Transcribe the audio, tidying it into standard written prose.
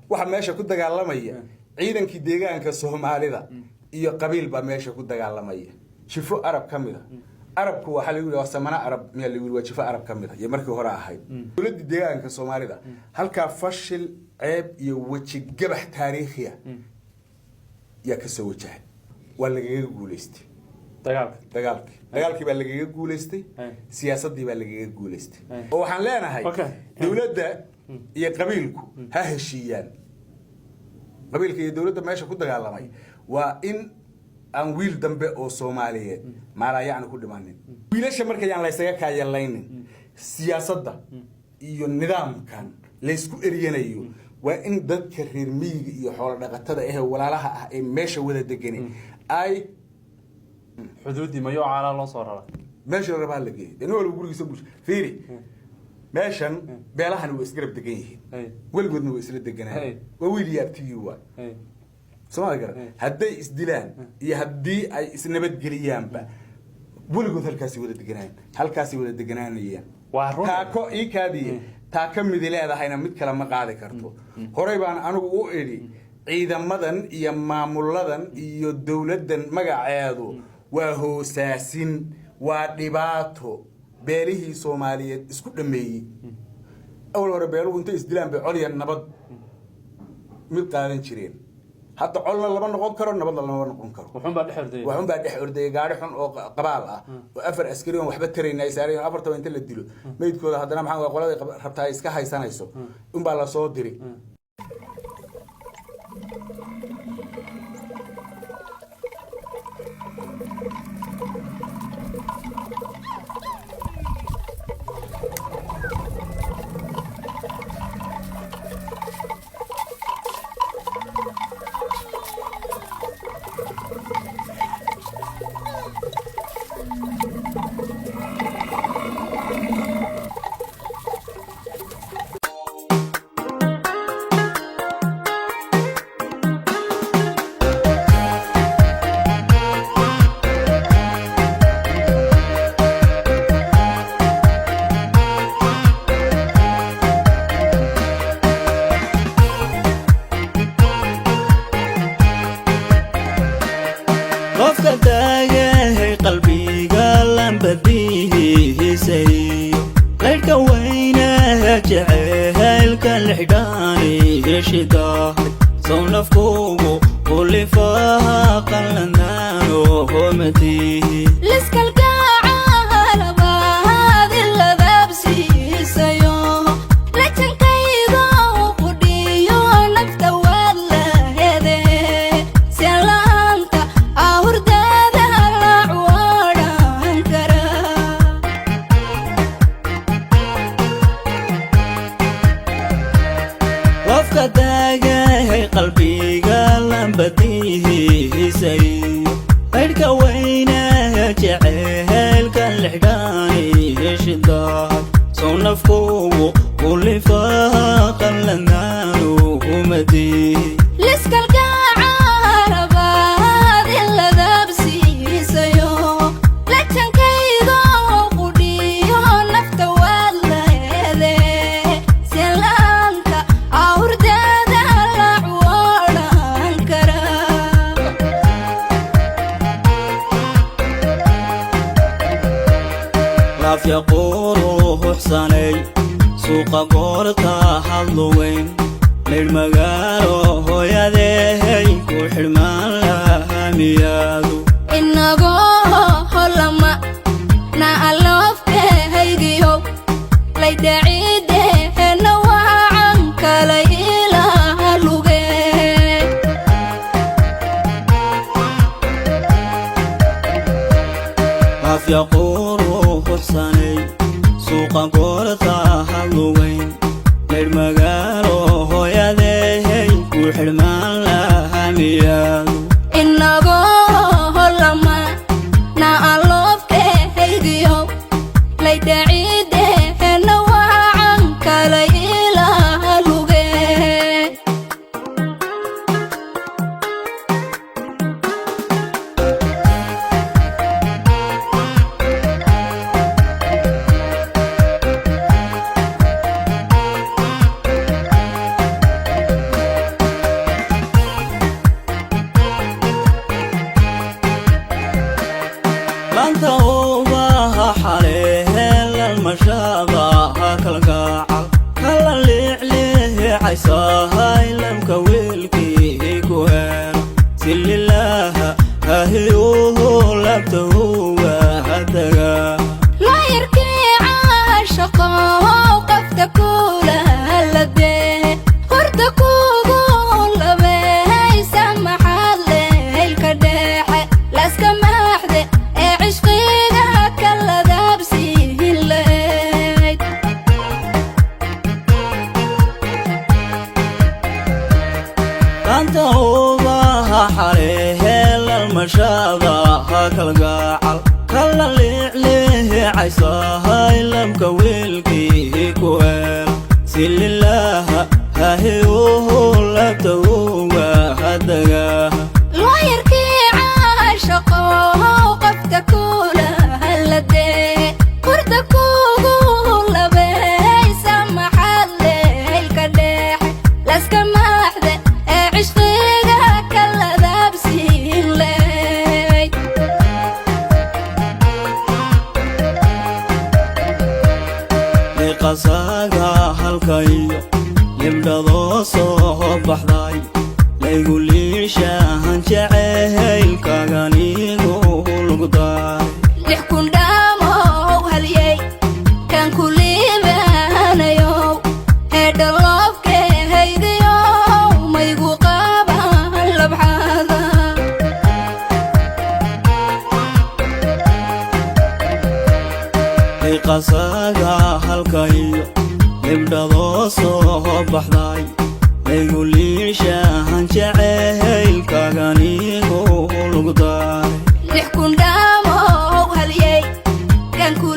waxa meesha ku dagaalamaya ciidankii deegaanka Soomaalida iyo qabiil ba meesha ku dagaalamaya shifo arab kamida arabku waxa lagu yiraahdaa samana arab meel lagu yiraahdo shifo arab kamida iyo markii hore ahayd dawladda deegaanka Soomaalida halka fashil ceeb iyo waji gabax taariikhiya ya ka soo wajahay waa laga guuleystay dagaalkii baa laga guuleystay siyaasadii baa laga guuleystay oo waxaan leenahay dawladda iyo qabiilku ha heshiiyaan qabiilka iyo dawladda meesha ku dagaalamay waa in aan wiil dambe oo Soomaaliyeed maarayaan ku dhimaanin wiilasha markayaan la isaga kaayalaynin siyaasadda iyo nidaamkan la isku eriyanayo waa in dadka reer miyiga iyo xoolo dhaqatada ah walaalaha ah ee meesha wada degan ay حدودي ما يوعى على صورة ماشي الربع اللي جاي لأنه هو اللي بيقول يسوي فيري ماشان بيلاها نو إسقرب دقيه والجود نو إسقرب دقيه وويلي يبتيوا سمع كده هدي إسدلان يهدي أي إسنبت جريان با والجود هالكاسي ولا دقيان هالكاسي ولا دقيان ليه تاكو إيه كذي تاكم مدلله هذا هينا مد كلام قاعد كرتو قريبا أنا وقولي عيدا مدن يا معمولدن يا دولدن مجاعدو وهو ساسين ودباتو بيره سومالية اسكت دمي أول مرة بيرو أنت إسدلان بعليا النبض متقارن شرين حتى علنا لما نقول كرو النبض لما نقول كرو وحن بعد حردي قاعد حن قبالة وأفر أسكريهم وحبت ترين نايسارين أفر تو أنت اللي تدلو ما يتكون هذا نام حنا وقولي ربطها يسكح يسانه يسو بالله صوت دري laaf yaquuru huxsanay suuqa goorta hadluweyn leydh magaalo hooyadeey ku xidhmaan lahaa miyaadu inagoo holama na aloofkehaygiyo laydaciideena wacan kala ilaa luge laaf yaquuru huxsanay suuqa goorta hadluweyn leydh magaalo hooyadeey ku xidhmaan lahaa miyaadu inagoo holama na aloofkehaygiyo laydaciideena wacan kala ilaa luge lanta ubaha xaleelan mashaabaha kalgacal kala liicliicaysahay lamka wiilkii ku hela si lilaaha hahiyuhu labta huwa hadaga laayarkii caashaqo qafta kula halladee horta kugu labaysa maxaad leylka dheexe laska maaxde ee cishqiga kala daabsiin lahayd lanta ubaha xaleelan mashaabaha kalgacal kala liicliicaysahay lamka wiilkii ku hela si lilaaha hahiyuhu labta huwa hadaga laayarkii caashaqo qafta kula halladee horta kugu labaysa maxaad leylka dheexe laska maaxde ee cishqiga kala daabsiin lahayd liqasaga halkayo libdhadoo soo baxday laygu liishahan jaceylkaganigu lugdaay lix kun dhaamow halyey kan ku liibaanayow heedha loofkehaygiyow maygu qaban labxaada liqasaga halkayo libdhadoo soo baxday laygu liishahan jaceylkaganigu lugdaay lix kun dhaamow halyey kan ku